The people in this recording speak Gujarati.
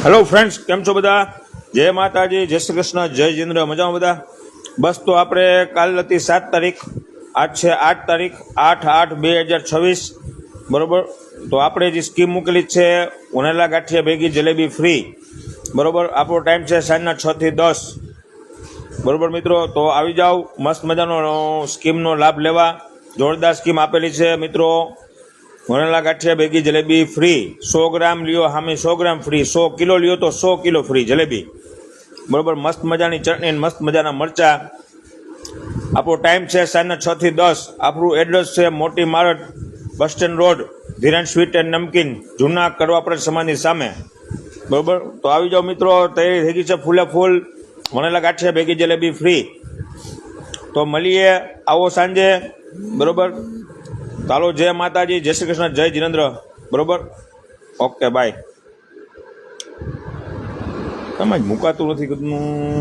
હેલો ફ્રેન્ડ્સ, કેમ છો બધા? જય માતાજી, જય શ્રી કૃષ્ણ, જય જિન્દ્ર. મજામાં બધા? બસ તો આપણે કાલ હતી 7 તારીખ, આજ છે 8 તારીખ, 8/8/2026, બરોબર. તો આપણે જે સ્કીમ મૂકેલી છે વણેલા ગાંઠિયા ભેગી જલેબી ફ્રી, બરોબર. આપણો ટાઈમ છે સાંજના 6 થી 10, બરોબર મિત્રો. તો આવી જાઓ, મસ્ત મજાનો સ્કીમનો લાભ લેવા. જોરદાર સ્કીમ આપેલી છે મિત્રો. વણેલા ગાંઠિયા ભેગી જલેબી ફ્રી. 100 ગ્રામ લ્યો સામે 100 ગ્રામ ફ્રી, 100 કિલો લ્યો તો 100 કિલો ફ્રી જલેબી, બરોબર. મસ્ત મજાની ચટણી, મસ્ત મજાના મરચા. આપણો ટાઈમ છે સાંજના 6 થી 10. આપણું એડ્રેસ છે Moti Marad, bus stand road, Dhiran sweet and namkeen, જૂના કરવાપર સમાજની સામે, બરોબર. તો આવી જાઓ મિત્રો, તૈયારી થઈ ગઈ છે ફૂલે ફૂલ. વણેલા ગાંઠિયા ભેગી જલેબી ફ્રી. તો મળીએ, આવો સાંજે, બરોબર. ચાલો, જય માતાજી, જય શ્રી કૃષ્ણ, જય જીનેન્દ્ર, બરોબર. Okay, bye. તમે જ મુકાતું નથી કદનું.